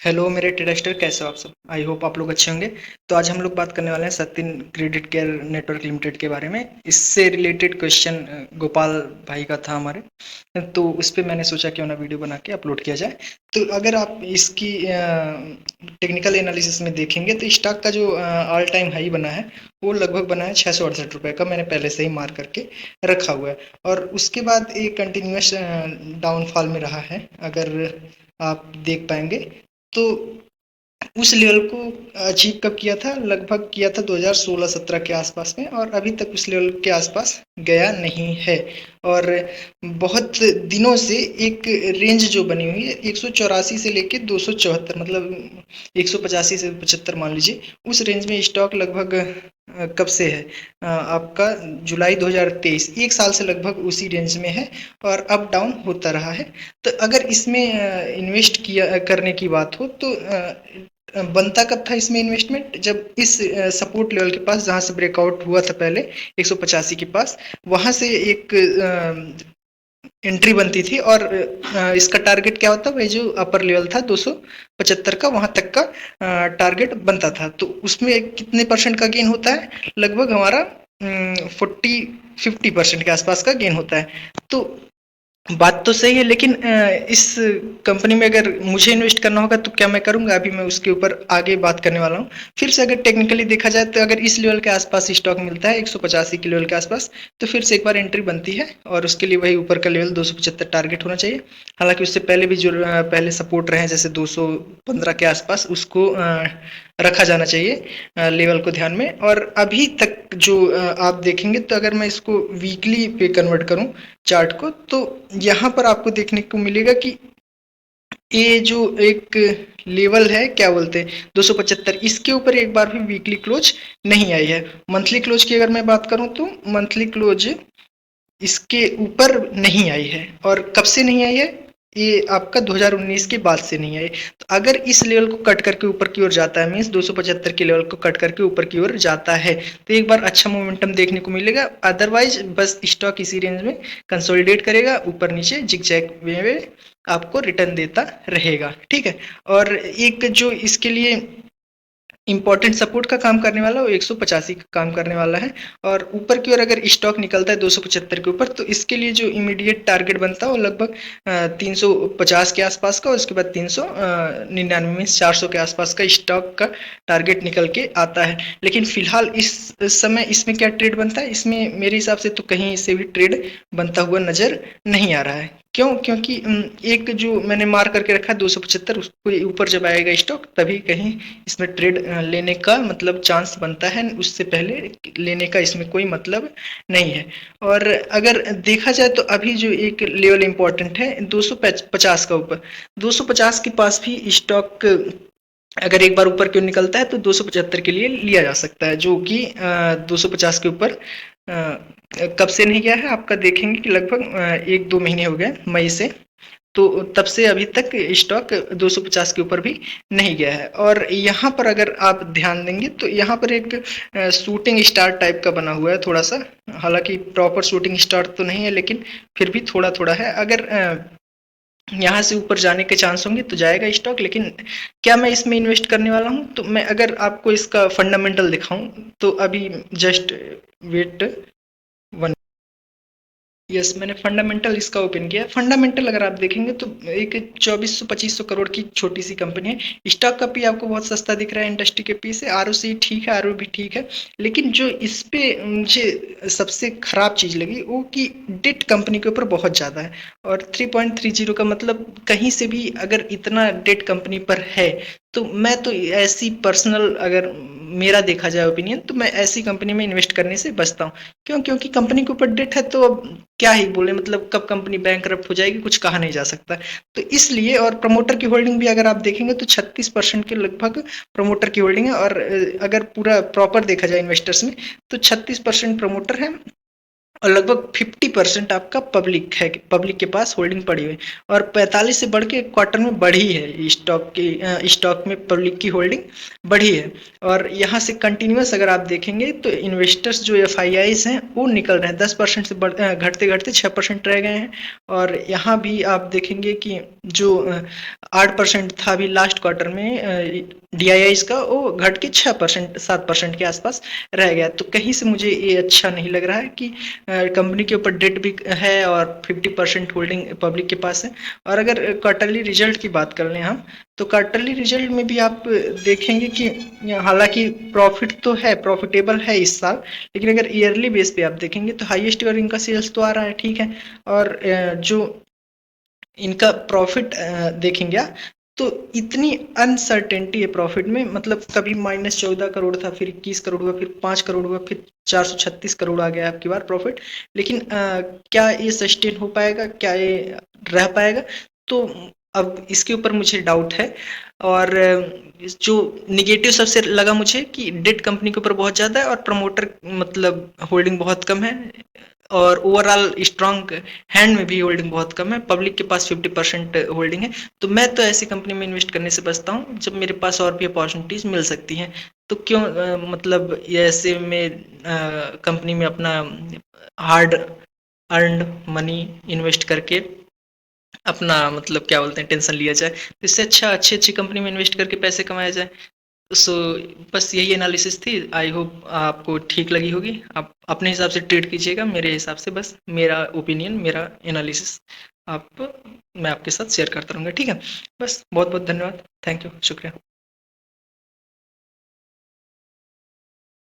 Hello मेरे ट्रेडस्टर, कैसे हो आप सब? आई होप आप लोग अच्छे होंगे। तो आज हम लोग बात करने वाले हैं Satyan credit care network limited के बारे में। इससे रिलेटेड क्वेश्चन गोपाल भाई का था हमारे, तो उस पे मैंने सोचा क्यों ना वीडियो बना के अपलोड किया जाए। तो अगर आप इसकी टेक्निकल एनालिसिस में देखेंगे तो स्टॉक का जो ऑल टाइम हाई बना है वो लगभग बना है 668 रुपये का। मैंने पहले से ही मार्क करके रखा हुआ है और उसके बाद एक कंटिन्यूस डाउनफॉल में रहा है। अगर आप देख पाएंगे तो उस लेवल को अचीव कब किया था? लगभग किया था 2016-17 के आसपास में, और अभी तक उस लेवल के आसपास गया नहीं है। और बहुत दिनों से एक रेंज जो बनी हुई है 184 से लेके 274, मतलब 185 से 75 मान लीजिए, उस रेंज में स्टॉक लगभग कब से है? आपका जुलाई 2023, एक साल से लगभग उसी रेंज में है और अप डाउन होता रहा है। तो अगर इसमें इन्वेस्ट किया करने की बात हो तो बनता कब था इसमें इन्वेस्टमेंट? जब इस सपोर्ट लेवल के पास, जहां से ब्रेकआउट हुआ था पहले 185 के पास, वहां से एक एंट्री बनती थी और इसका टारगेट क्या होता? वही जो अपर लेवल था 275 का, वहां तक का टारगेट बनता था। तो उसमें कितने परसेंट का गेन होता है? लगभग हमारा 50% के आसपास का गेन होता है। तो बात तो सही है, लेकिन इस कंपनी में अगर मुझे इन्वेस्ट करना होगा तो क्या मैं करूंगा? अभी मैं उसके ऊपर आगे बात करने वाला हूँ। फिर से अगर टेक्निकली देखा जाए तो अगर इस लेवल के आसपास स्टॉक मिलता है 185 के लेवल के आसपास, तो फिर से एक बार एंट्री बनती है और उसके लिए वही ऊपर का लेवल 275 टारगेट होना चाहिए। हालांकि उससे पहले भी जो पहले सपोर्ट रहे जैसे 215 के आसपास, उसको रखा जाना चाहिए लेवल को ध्यान में। और अभी तक जो आप देखेंगे तो अगर मैं इसको वीकली पे कन्वर्ट करूं चार्ट को, तो यहाँ पर आपको देखने को मिलेगा कि ये जो एक लेवल है, क्या बोलते हैं, 275, इसके ऊपर एक बार भी वीकली क्लोज नहीं आई है। मंथली क्लोज की अगर मैं बात करूं तो मंथली क्लोज इसके ऊपर नहीं आई है। और कब से नहीं आई है? ये आपका 2019 के बाद से नहीं आई। तो अगर इस लेवल को कट करके ऊपर की ओर जाता है, मीन्स 275 के लेवल को कट करके ऊपर की ओर जाता है, तो एक बार अच्छा मोमेंटम देखने को मिलेगा। अदरवाइज बस स्टॉक इसी रेंज में कंसोलिडेट करेगा, ऊपर नीचे जिगजैग वे में आपको रिटर्न देता रहेगा। ठीक है। और एक जो इसके लिए इंपॉर्टेंट सपोर्ट का काम करने वाला, वो 185 का काम करने वाला है। और ऊपर की ओर अगर स्टॉक निकलता है 275 के ऊपर, तो इसके लिए जो इमीडिएट टारगेट बनता है वो लगभग 350 के आसपास का, उसके बाद 399 मीन्स 400 के आसपास का स्टॉक का टारगेट निकल के आता है। लेकिन फिलहाल इस समय इसमें क्या ट्रेड बनता है? इसमें मेरे हिसाब से तो कहीं से भी ट्रेड बनता हुआ नजर नहीं आ रहा है। क्यों? क्योंकि एक जो मैंने मार करके रखा है 275, उसको ऊपर जब आएगा स्टॉक तभी कहीं इसमें ट्रेड लेने का मतलब चांस बनता है, उससे पहले लेने का इसमें कोई मतलब नहीं है। और अगर देखा जाए तो अभी जो एक लेवल इंपॉर्टेंट है 250 का ऊपर, 250 के पास भी स्टॉक अगर एक बार ऊपर क्यों निकलता है तो 275 के लिए लिया जा सकता है, जो कि 250 के ऊपर कब से नहीं गया है? आपका देखेंगे कि लगभग 1-2 महीने हो गए, मई से। तो तब से अभी तक स्टॉक 250 के ऊपर भी नहीं गया है। और यहाँ पर अगर आप ध्यान देंगे तो यहाँ पर एक शूटिंग स्टार टाइप का बना हुआ है थोड़ा सा। हालांकि प्रॉपर शूटिंग स्टार तो नहीं है, लेकिन फिर भी थोड़ा थोड़ा है। अगर यहाँ से ऊपर जाने के चांस होंगे तो जाएगा स्टॉक। लेकिन क्या मैं इसमें इन्वेस्ट करने वाला हूँ? तो मैं अगर आपको इसका फंडामेंटल दिखाऊं तो अभी जस्ट वेट वन। यस, मैंने फंडामेंटल इसका ओपन किया। फंडामेंटल अगर आप देखेंगे तो एक 2400-2500 करोड़ की छोटी सी कंपनी है। स्टॉक का पी आपको बहुत सस्ता दिख रहा है इंडस्ट्री के पी से। आरओसी ठीक है, आरओ भी ठीक है, लेकिन जो इस पे मुझे सबसे खराब चीज लगी वो कि डेट कंपनी के ऊपर बहुत ज्यादा है। और 3.30 का मतलब कहीं से भी अगर इतना डेट कंपनी पर है, तो मैं तो ऐसी पर्सनल, अगर मेरा देखा जाए ओपिनियन, तो मैं ऐसी कंपनी में इन्वेस्ट करने से बचता हूँ। क्यों? क्योंकि कंपनी के ऊपर डेट है, तो अब क्या ही बोले, मतलब कब कंपनी बैंकरप्ट हो जाएगी कुछ कहा नहीं जा सकता। तो इसलिए, और प्रमोटर की होल्डिंग भी अगर आप देखेंगे तो 36% के लगभग प्रमोटर की होल्डिंग है। और अगर पूरा प्रॉपर देखा जाए इन्वेस्टर्स में, तो 36% प्रमोटर है और लगभग 50% आपका पब्लिक है, पब्लिक के पास होल्डिंग पड़ी हुई है, और 45 से बढ़ के क्वार्टर में बढ़ी है स्टॉक में पब्लिक की होल्डिंग बढ़ी है। और यहाँ से कंटिन्यूस अगर आप देखेंगे तो इन्वेस्टर्स जो FIIs हैं वो निकल रहे हैं, 10% से घटते घटते 6% रह गए हैं। और यहाँ भी आप देखेंगे कि जो 8% था अभी लास्ट क्वार्टर में DIIs का, वो घट के 6% 7% के आसपास रह गया। तो कहीं से मुझे ये अच्छा नहीं लग रहा है कि कंपनी के ऊपर डेट भी है और 50% होल्डिंग पब्लिक के पास है। और अगर क्वार्टरली रिजल्ट की बात कर लें हम, तो क्वार्टरली रिजल्ट में भी आप देखेंगे कि हालांकि प्रॉफिट तो है, प्रॉफिटेबल है इस साल, लेकिन अगर ईयरली बेस पे आप देखेंगे तो हाईएस्ट ईयर इनका सेल्स तो आ रहा है, ठीक है। और जो इनका प्रॉफिट देखेंगे आप, तो इतनी अनसर्टेनिटी है प्रॉफिट में, मतलब कभी -14 करोड़ था, फिर 21 करोड़ हुआ, फिर 5 करोड़ हुआ, फिर 436 करोड़ आ गया आपकी बार प्रॉफिट। लेकिन क्या ये सस्टेन हो पाएगा, क्या ये रह पाएगा? तो अब इसके ऊपर मुझे डाउट है। और जो निगेटिव सबसे लगा मुझे कि डेट कंपनी के ऊपर बहुत ज़्यादा है और प्रमोटर मतलब होल्डिंग बहुत कम है, और ओवरऑल स्ट्रांग हैंड में भी होल्डिंग बहुत कम है, पब्लिक के पास 50% होल्डिंग है। तो मैं तो ऐसी कंपनी में इन्वेस्ट करने से बचता हूँ जब मेरे पास और भी अपॉर्चुनिटीज़ मिल सकती हैं। तो क्यों मतलब ये ऐसे में कंपनी में अपना हार्ड अर्न्ड मनी इन्वेस्ट करके अपना मतलब क्या बोलते हैं टेंशन लिया जाए, तो इससे अच्छा अच्छी अच्छी कंपनी में इन्वेस्ट करके पैसे कमाया जाए। सो बस यही एनालिसिस थी, आई होप आपको ठीक लगी होगी। आप अपने हिसाब से ट्रीट कीजिएगा, मेरे हिसाब से बस मेरा ओपिनियन, मेरा एनालिसिस आप मैं आपके साथ शेयर करता रहूँगा, ठीक है। बस बहुत बहुत धन्यवाद, थैंक यू, शुक्रिया।